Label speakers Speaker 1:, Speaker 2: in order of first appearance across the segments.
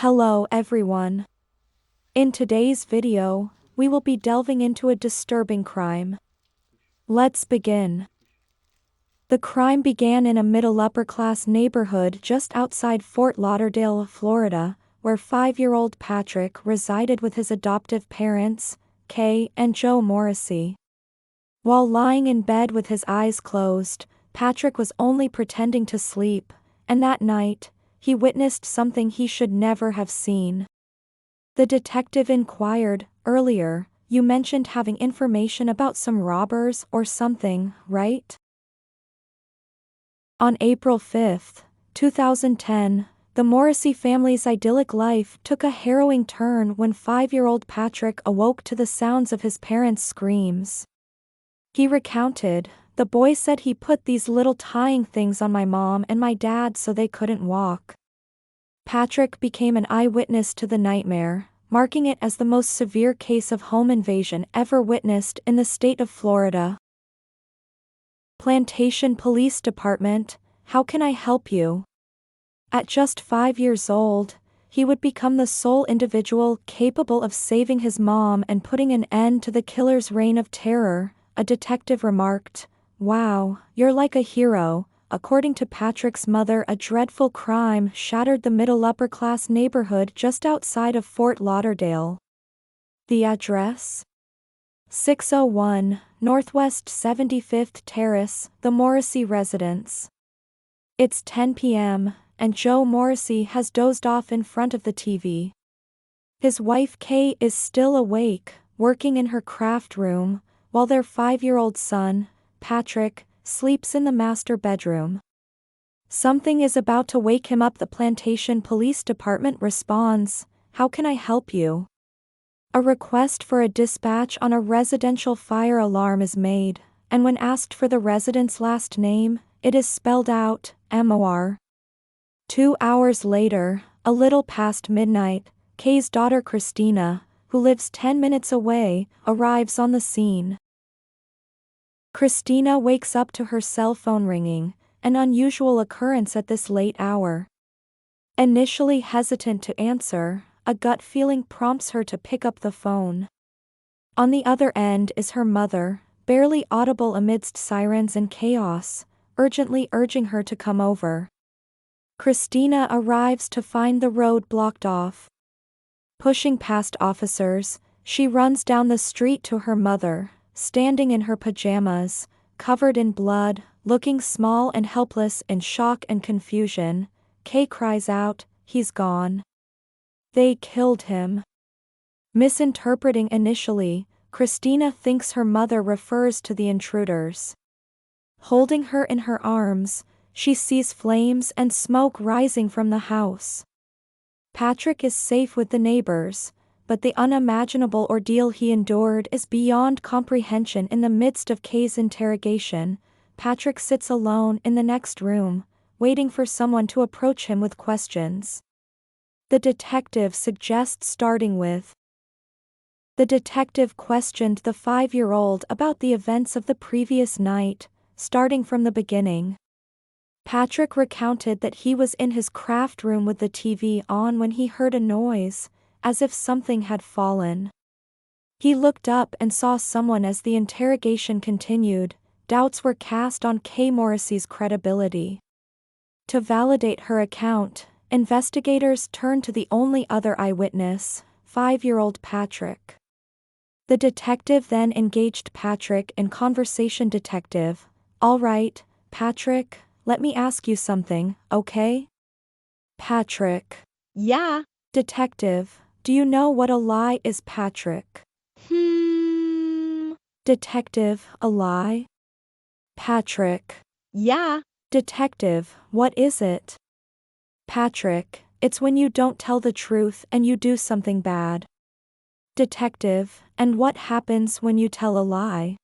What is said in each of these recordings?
Speaker 1: Hello everyone. In today's video, we will be delving into a disturbing crime. Let's begin. The crime began in a middle-upper-class neighborhood just outside Fort Lauderdale, Florida, where 5-year-old Patrick resided with his adoptive parents, Kay and Joe Morrissy. While lying in bed with his eyes closed, Patrick was only pretending to sleep, and that night, he witnessed something he should never have seen. The detective inquired, "Earlier, you mentioned having information about some robbers or something, right?" On April 5, 2010, the Morrissy family's idyllic life took a harrowing turn when 5-year-old Patrick awoke to the sounds of his parents' screams. He recounted, "The boy said he put these little tying things on my mom and my dad so they couldn't walk." Patrick became an eyewitness to the nightmare, marking it as the most severe case of home invasion ever witnessed in the state of Florida. Plantation Police Department, how can I help you? At just 5 years old, he would become the sole individual capable of saving his mom and putting an end to the killer's reign of terror, a detective remarked. "Wow, you're like a hero." According to Patrick's mother, a dreadful crime shattered the middle-upper-class neighborhood just outside of Fort Lauderdale. The address? 601, Northwest 75th Terrace, the Morrissy residence. It's 10 p.m., and Joe Morrissy has dozed off in front of the TV. His wife Kay is still awake, working in her craft room, while their 5-year-old son, Patrick, sleeps in the master bedroom. Something is about to wake him up. The Plantation Police Department responds, "How can I help you?" A request for a dispatch on a residential fire alarm is made, and when asked for the resident's last name, it is spelled out, Mor. 2 hours later, a little past midnight, Kay's daughter Christina, who lives 10 minutes away, arrives on the scene. Christina wakes up to her cell phone ringing, an unusual occurrence at this late hour. Initially hesitant to answer, a gut feeling prompts her to pick up the phone. On the other end is her mother, barely audible amidst sirens and chaos, urgently urging her to come over. Christina arrives to find the road blocked off. Pushing past officers, she runs down the street to her mother, standing in her pajamas, covered in blood, looking small and helpless in shock and confusion. Kay cries out, "He's gone. They killed him." Misinterpreting initially, Christina thinks her mother refers to the intruders. Holding her in her arms, she sees flames and smoke rising from the house. Patrick is safe with the neighbors, but the unimaginable ordeal he endured is beyond comprehension. In the midst of Kay's interrogation, Patrick sits alone in the next room, waiting for someone to approach him with questions. The detective suggests starting with. The detective questioned the 5-year-old about the events of the previous night, starting from the beginning. Patrick recounted that he was in his craft room with the TV on when he heard a noise, as if something had fallen. He looked up and saw someone. As the interrogation continued, doubts were cast on Kay Morrissy's credibility. To validate her account, investigators turned to the only other eyewitness, 5-year-old Patrick. The detective then engaged Patrick in conversation. "Detective, all right, Patrick, let me ask you something, okay?" Patrick,
Speaker 2: "Yeah."
Speaker 1: Detective, do you know what a lie is? Patrick, Detective, a lie? Patrick,
Speaker 2: "Yeah."
Speaker 1: Detective, what is it? Patrick, it's when you don't tell the truth and you do something bad. Detective, and what happens when you tell a lie?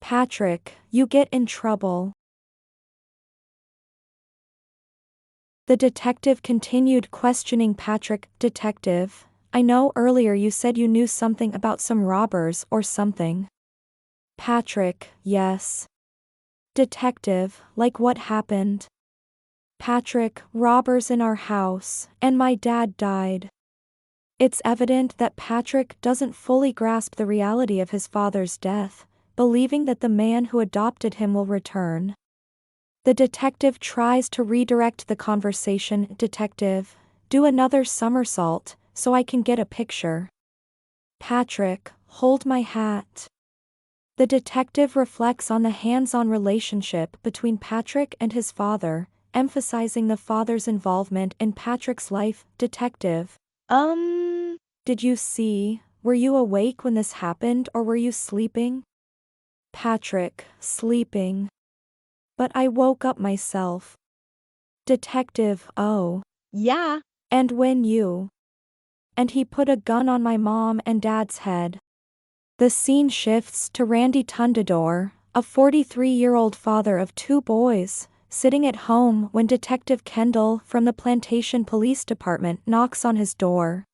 Speaker 1: Patrick, you get in trouble. The detective continued questioning Patrick. "Detective, I know earlier you said you knew something about some robbers or something." Patrick, yes. Detective, like what happened? Patrick, robbers in our house, and my dad died. It's evident that Patrick doesn't fully grasp the reality of his father's death, believing that the man who adopted him will return. The detective tries to redirect the conversation. Detective, do another somersault, so I can get a picture. Patrick, hold my hat. The detective reflects on the hands-on relationship between Patrick and his father, emphasizing the father's involvement in Patrick's life. Detective, did you see, were you awake when this happened or were you sleeping? Patrick, sleeping. But I woke up myself. Detective, oh.
Speaker 2: Yeah.
Speaker 1: And when you. And he put a gun on my mom and dad's head. The scene shifts to Randy Tundador, a 43-year-old father of 2 boys, sitting at home when Detective Kendall from the Plantation Police Department knocks on his door.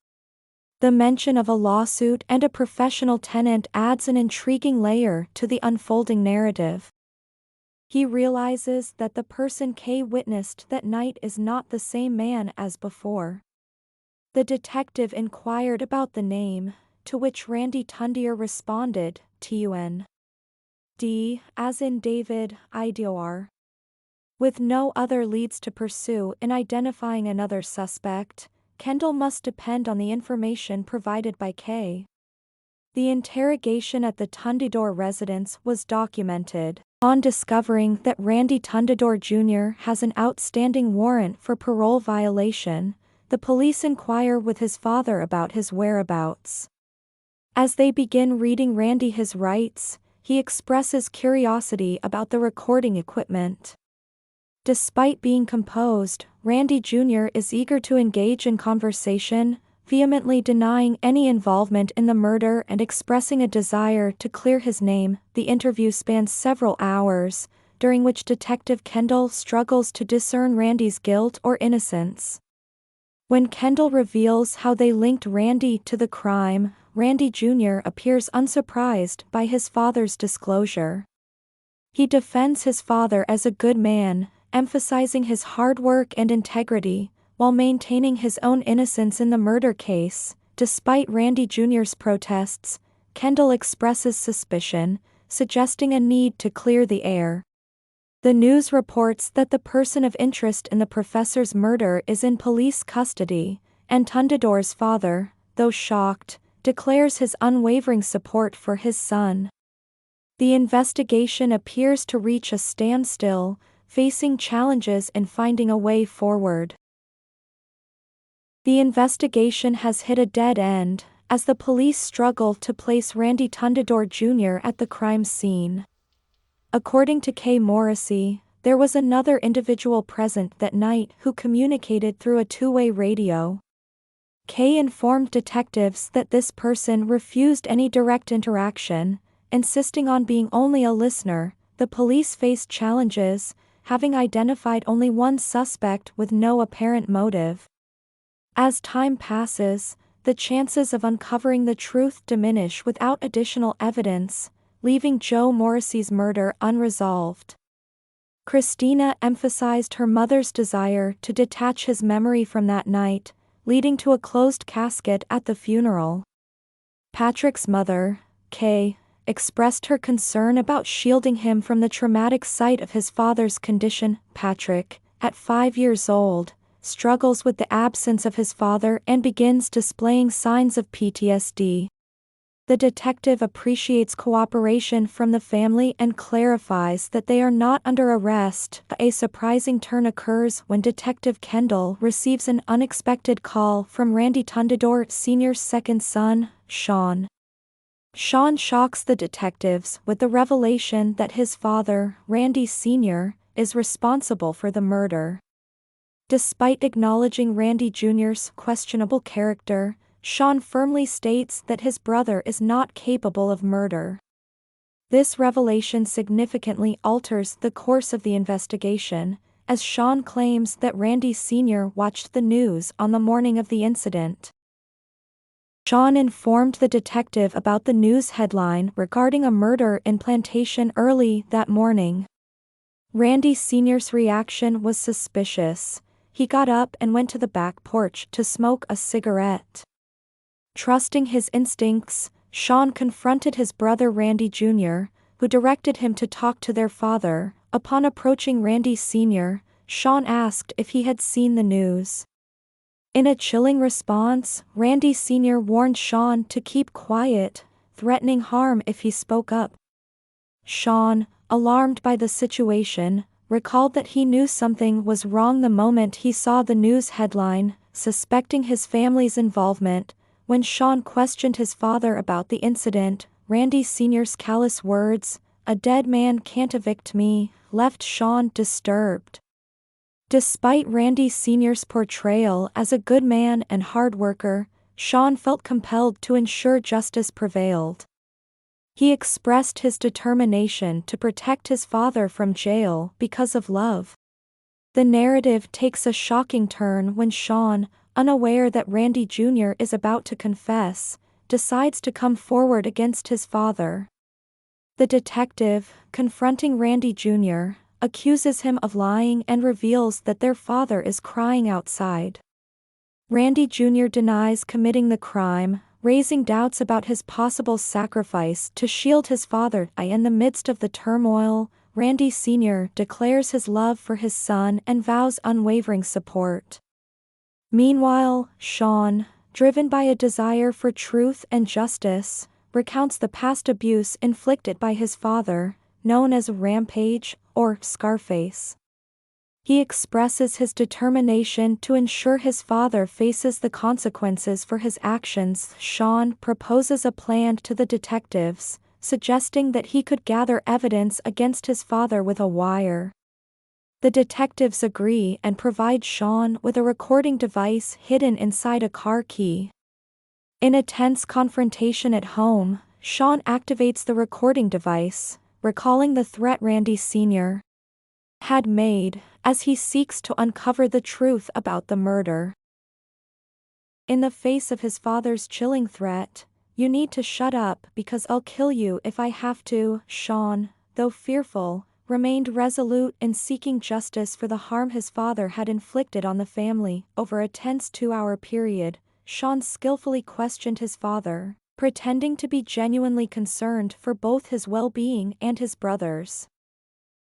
Speaker 1: The mention of a lawsuit and a professional tenant adds an intriguing layer to the unfolding narrative. He realizes that the person Kay witnessed that night is not the same man as before. The detective inquired about the name, to which Randy Tundier responded, T-U-N-D, as in David, I-D-O-R. With no other leads to pursue in identifying another suspect, Kendall must depend on the information provided by Kay. The interrogation at the Tundador residence was documented. On discovering that Randy Tundador Jr. has an outstanding warrant for parole violation, the police inquire with his father about his whereabouts. As they begin reading Randy his rights, he expresses curiosity about the recording equipment. Despite being composed, Randy Jr. is eager to engage in conversation, vehemently denying any involvement in the murder and expressing a desire to clear his name. The interview spans several hours, during which Detective Kendall struggles to discern Randy's guilt or innocence. When Kendall reveals how they linked Randy to the crime, Randy Jr. appears unsurprised by his father's disclosure. He defends his father as a good man, emphasizing his hard work and integrity, while maintaining his own innocence in the murder case. Despite Randy Jr.'s protests, Kendall expresses suspicion, suggesting a need to clear the air. The news reports that the person of interest in the professor's murder is in police custody, and Tundador's father, though shocked, declares his unwavering support for his son. The investigation appears to reach a standstill, facing challenges in finding a way forward. The investigation has hit a dead end, as the police struggle to place Randy Tundador Jr. at the crime scene. According to Kay Morrissy, there was another individual present that night who communicated through a two-way radio. Kay informed detectives that this person refused any direct interaction, insisting on being only a listener. The police faced challenges, having identified only one suspect with no apparent motive. As time passes, the chances of uncovering the truth diminish without additional evidence, leaving Joe Morrissy's murder unresolved. Christina emphasized her mother's desire to detach his memory from that night, leading to a closed casket at the funeral. Patrick's mother, Kay, expressed her concern about shielding him from the traumatic sight of his father's condition. Patrick, at 5 years old, struggles with the absence of his father and begins displaying signs of PTSD. The detective appreciates cooperation from the family and clarifies that they are not under arrest. A surprising turn occurs when Detective Kendall receives an unexpected call from Randy Tundador Sr.'s second son, Sean. Sean shocks the detectives with the revelation that his father, Randy Sr., is responsible for the murder. Despite acknowledging Randy Jr.'s questionable character, Sean firmly states that his brother is not capable of murder. This revelation significantly alters the course of the investigation, as Sean claims that Randy Sr. watched the news on the morning of the incident. Sean informed the detective about the news headline regarding a murder in Plantation early that morning. Randy Sr.'s reaction was suspicious. He got up and went to the back porch to smoke a cigarette. Trusting his instincts, Sean confronted his brother Randy Jr., who directed him to talk to their father. Upon approaching Randy Sr., Sean asked if he had seen the news. In a chilling response, Randy Sr. warned Sean to keep quiet, threatening harm if he spoke up. Sean, alarmed by the situation, recalled that he knew something was wrong the moment he saw the news headline, suspecting his family's involvement. When Sean questioned his father about the incident, Randy Sr.'s callous words, "A dead man can't evict me," left Sean disturbed. Despite Randy Sr.'s portrayal as a good man and hard worker, Sean felt compelled to ensure justice prevailed. He expressed his determination to protect his father from jail because of love. The narrative takes a shocking turn when Sean, unaware that Randy Jr. is about to confess, decides to come forward against his father. The detective, confronting Randy Jr., accuses him of lying and reveals that their father is crying outside. Randy Jr. denies committing the crime, raising doubts about his possible sacrifice to shield his father. In the midst of the turmoil, Randy Sr. declares his love for his son and vows unwavering support. Meanwhile, Sean, driven by a desire for truth and justice, recounts the past abuse inflicted by his father, known as Rampage or Scarface. He expresses his determination to ensure his father faces the consequences for his actions. Sean proposes a plan to the detectives, suggesting that he could gather evidence against his father with a wire. The detectives agree and provide Sean with a recording device hidden inside a car key. In a tense confrontation at home, Sean activates the recording device, recalling the threat Randy Sr. had made, as he seeks to uncover the truth about the murder. In the face of his father's chilling threat, "You need to shut up because I'll kill you if I have to," Sean, though fearful, remained resolute in seeking justice for the harm his father had inflicted on the family. Over a tense 2-hour period, Sean skillfully questioned his father, pretending to be genuinely concerned for both his well-being and his brother's.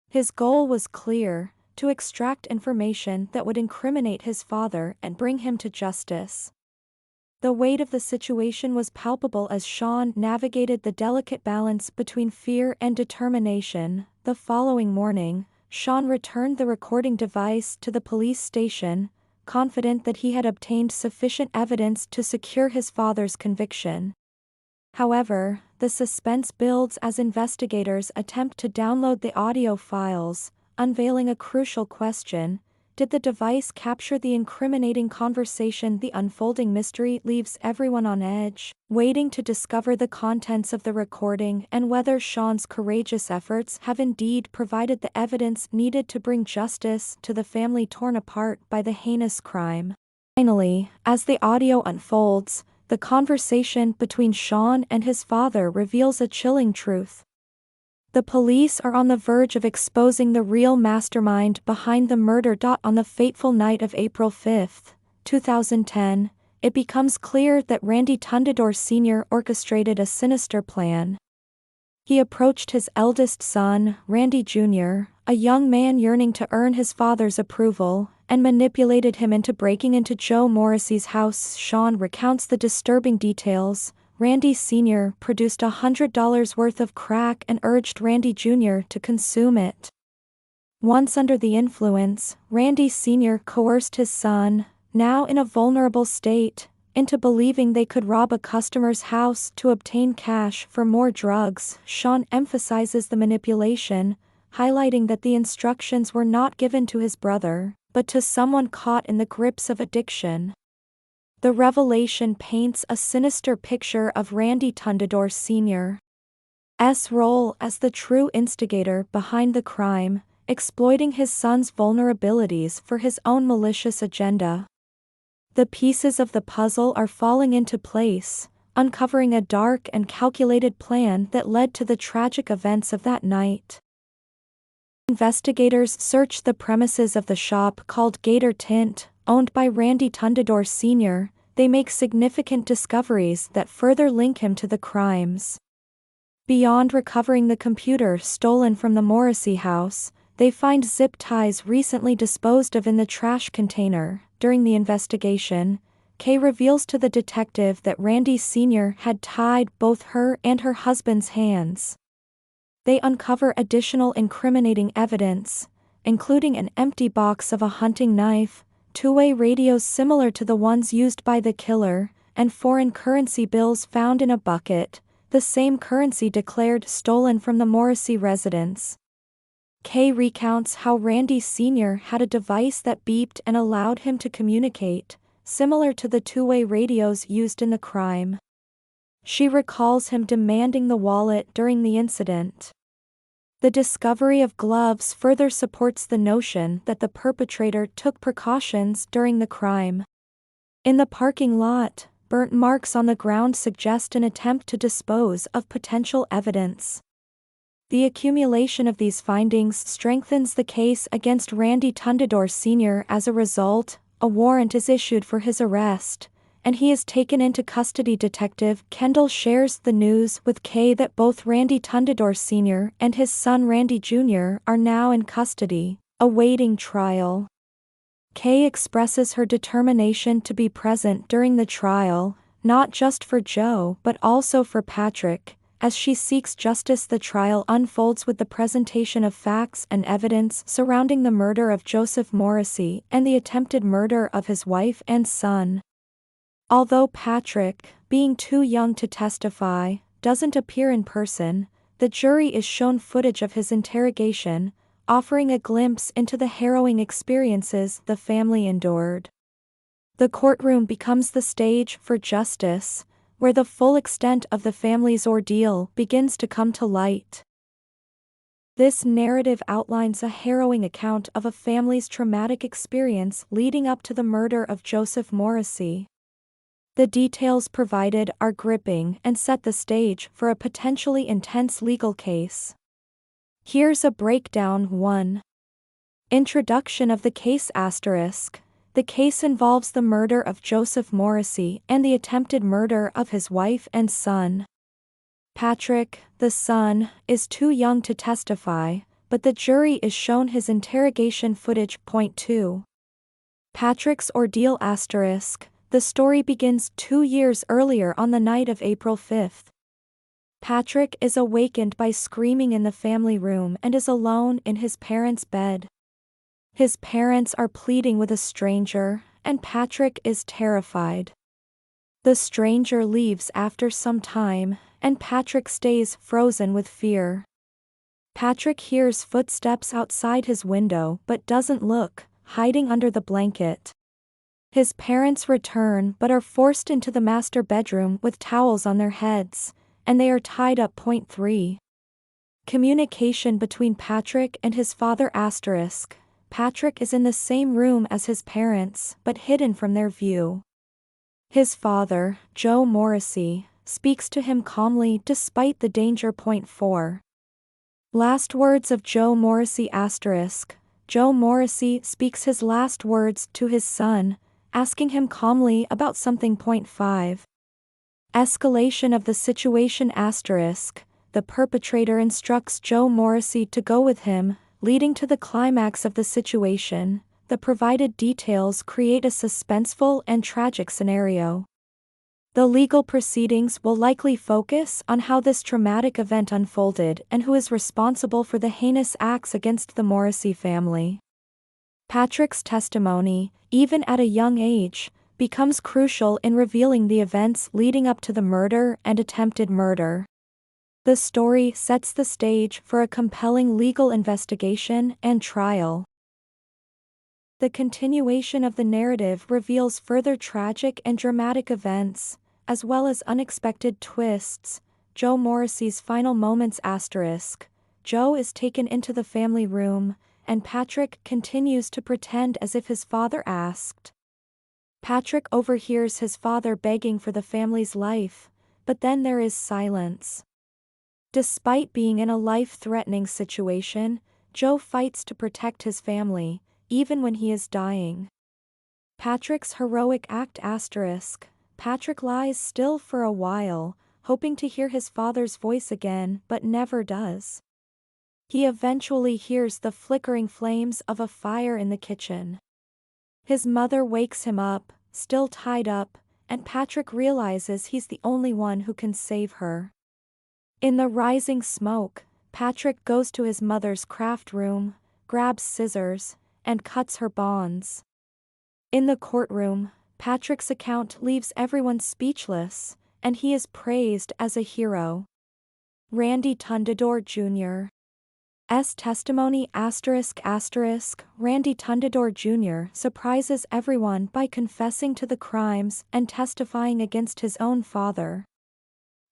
Speaker 1: His goal was clear: to extract information that would incriminate his father and bring him to justice. The weight of the situation was palpable as Sean navigated the delicate balance between fear and determination. The following morning, Sean returned the recording device to the police station, confident that he had obtained sufficient evidence to secure his father's conviction. However, the suspense builds as investigators attempt to download the audio files, unveiling a crucial question: did the device capture the incriminating conversation? The unfolding mystery leaves everyone on edge, waiting to discover the contents of the recording and whether Sean's courageous efforts have indeed provided the evidence needed to bring justice to the family torn apart by the heinous crime. Finally, as the audio unfolds, the conversation between Sean and his father reveals a chilling truth. The police are on the verge of exposing the real mastermind behind the murder. On the fateful night of April 5, 2010, it becomes clear that Randy Tundador Sr. orchestrated a sinister plan. He approached his eldest son, Randy Jr., a young man yearning to earn his father's approval, and manipulated him into breaking into Joe Morrissy's house. Sean recounts the disturbing details. Randy Sr. produced $100 worth of crack and urged Randy Jr. to consume it. Once under the influence, Randy Sr. coerced his son, now in a vulnerable state, into believing they could rob a customer's house to obtain cash for more drugs. Sean emphasizes the manipulation, highlighting that the instructions were not given to his brother, but to someone caught in the grips of addiction. The revelation paints a sinister picture of Randy Tundador Sr.'s role as the true instigator behind the crime, exploiting his son's vulnerabilities for his own malicious agenda. The pieces of the puzzle are falling into place, uncovering a dark and calculated plan that led to the tragic events of that night. Investigators search the premises of the shop called Gator Tint, owned by Randy Tundador Sr. They make significant discoveries that further link him to the crimes. Beyond recovering the computer stolen from the Morrissy house, they find zip ties recently disposed of in the trash container. During the investigation, Kay reveals to the detective that Randy Sr. had tied both her and her husband's hands. They uncover additional incriminating evidence, including an empty box of a hunting knife, two-way radios similar to the ones used by the killer, and foreign currency bills found in a bucket, the same currency declared stolen from the Morrissy residence. Kay recounts how Randy Sr. had a device that beeped and allowed him to communicate, similar to the two-way radios used in the crime. She recalls him demanding the wallet during the incident. The discovery of gloves further supports the notion that the perpetrator took precautions during the crime. In the parking lot, burnt marks on the ground suggest an attempt to dispose of potential evidence. The accumulation of these findings strengthens the case against Randy Tundador Sr. As a result, a warrant is issued for his arrest, and he is taken into custody. Detective Kendall shares the news with Kay that both Randy Tundador Sr. and his son Randy Jr. are now in custody, awaiting trial. Kay expresses her determination to be present during the trial, not just for Joe but also for Patrick, as she seeks justice. The trial unfolds with the presentation of facts and evidence surrounding the murder of Joseph Morrissy and the attempted murder of his wife and son. Although Patrick, being too young to testify, doesn't appear in person, the jury is shown footage of his interrogation, offering a glimpse into the harrowing experiences the family endured. The courtroom becomes the stage for justice, where the full extent of the family's ordeal begins to come to light. This narrative outlines a harrowing account of a family's traumatic experience leading up to the murder of Joseph Morrissy. The details provided are gripping and set the stage for a potentially intense legal case. Here's a breakdown. 1. Introduction of the case. The case involves the murder of Joseph Morrissy and the attempted murder of his wife and son. Patrick, the son, is too young to testify, but the jury is shown his interrogation footage. Point 2. Patrick's ordeal. The story begins 2 years earlier on the night of April 5. Patrick is awakened by screaming in the family room and is alone in his parents' bed. His parents are pleading with a stranger, and Patrick is terrified. The stranger leaves after some time, and Patrick stays frozen with fear. Patrick hears footsteps outside his window but doesn't look, hiding under the blanket. His parents return but are forced into the master bedroom with towels on their heads, and they are tied up. Point 3. Communication between Patrick and his father. Patrick is in the same room as his parents but hidden from their view. His father, Joe Morrissy, speaks to him calmly despite the danger. Point 4. Last words of Joe Morrissy. Joe Morrissy speaks his last words to his son, asking him calmly about something. Point 5. Escalation of the situation. The perpetrator instructs Joe Morrissy to go with him, leading to the climax of the situation. The provided details create a suspenseful and tragic scenario. The legal proceedings will likely focus on how this traumatic event unfolded and who is responsible for the heinous acts against the Morrissy family. Patrick's testimony, even at a young age, becomes crucial in revealing the events leading up to the murder and attempted murder. The story sets the stage for a compelling legal investigation and trial. The continuation of the narrative reveals further tragic and dramatic events, as well as unexpected twists. Joe Morrissy's final moments. Joe is taken into the family room, and Patrick continues to pretend as if his father asked. Patrick overhears his father begging for the family's life, but then there is silence. Despite being in a life-threatening situation, Joe fights to protect his family, even when he is dying. Patrick's heroic act asterisk. Patrick lies still for a while, hoping to hear his father's voice again but never does. He eventually hears the flickering flames of a fire in the kitchen. His mother wakes him up, still tied up, and Patrick realizes he's the only one who can save her. In the rising smoke, Patrick goes to his mother's craft room, grabs scissors, and cuts her bonds. In the courtroom, Patrick's account leaves everyone speechless, and he is praised as a hero. Randy Tundador Jr. S. testimony Randy Tundador Jr. surprises everyone by confessing to the crimes and testifying against his own father.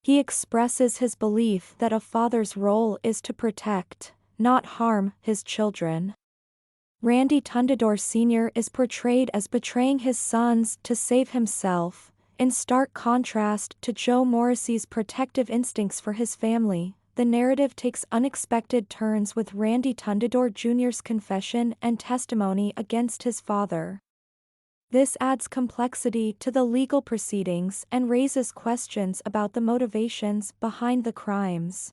Speaker 1: He expresses his belief that a father's role is to protect, not harm, his children. Randy Tundador Sr. is portrayed as betraying his sons to save himself, in stark contrast to Joe Morrissy's protective instincts for his family. The narrative takes unexpected turns with Randy Tundador Jr.'s confession and testimony against his father. This adds complexity to the legal proceedings and raises questions about the motivations behind the crimes.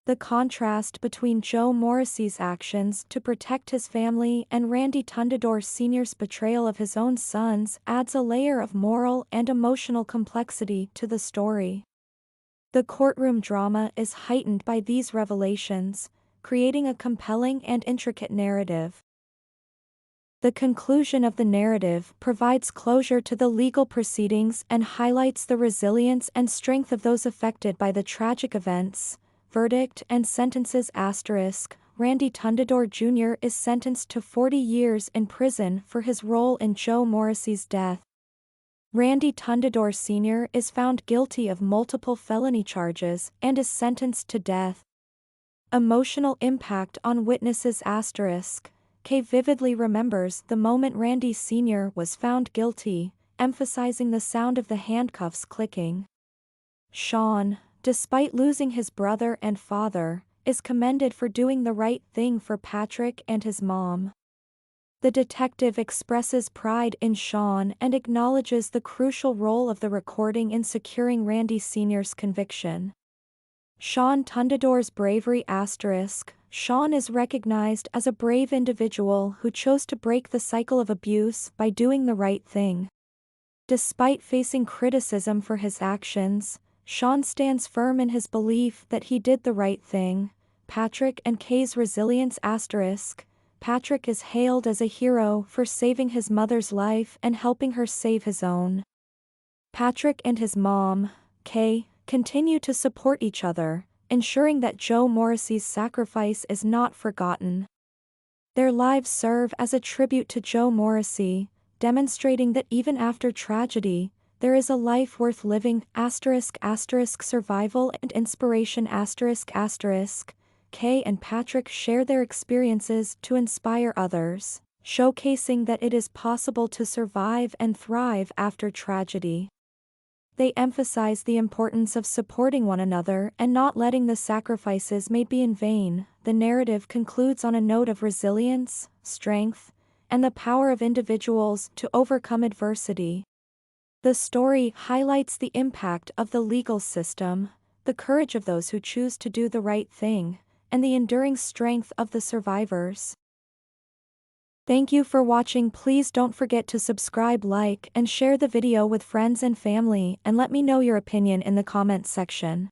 Speaker 1: The contrast between Joe Morrissey's actions to protect his family and Randy Tundador Sr.'s betrayal of his own sons adds a layer of moral and emotional complexity to the story. The courtroom drama is heightened by these revelations, creating a compelling and intricate narrative. The conclusion of the narrative provides closure to the legal proceedings and highlights the resilience and strength of those affected by the tragic events. Verdict and sentences asterisk. Randy Tundador Jr. is sentenced to 40 years in prison for his role in Joe Morrissey's death. Randy Tundador Sr. is found guilty of multiple felony charges and is sentenced to death. Emotional impact on witnesses asterisk. Kay vividly remembers the moment Randy Sr. was found guilty, emphasizing the sound of the handcuffs clicking. Sean, despite losing his brother and father, is commended for doing the right thing for Patrick and his mom. The detective expresses pride in Sean and acknowledges the crucial role of the recording in securing Randy Sr.'s conviction. Sean Tundador's bravery asterisk. Sean is recognized as a brave individual who chose to break the cycle of abuse by doing the right thing. Despite facing criticism for his actions, Sean stands firm in his belief that he did the right thing. Patrick and Kay's resilience asterisk. Patrick is hailed as a hero for saving his mother's life and helping her save his own. Patrick and his mom, Kay, continue to support each other, ensuring that Joe Morrissey's sacrifice is not forgotten. Their lives serve as a tribute to Joe Morrissey, demonstrating that even after tragedy, there is a life worth living asterisk survival and inspiration asterisk. Kay and Patrick share their experiences to inspire others, showcasing that it is possible to survive and thrive after tragedy. They emphasize the importance of supporting one another and not letting the sacrifices made be in vain. The narrative concludes on a note of resilience, strength, and the power of individuals to overcome adversity. The story highlights the impact of the legal system, the courage of those who choose to do the right thing, and the enduring strength of the survivors. Thank you for watching. Please don't forget to subscribe, like, and share the video with friends and family, and let me know your opinion in the comments section.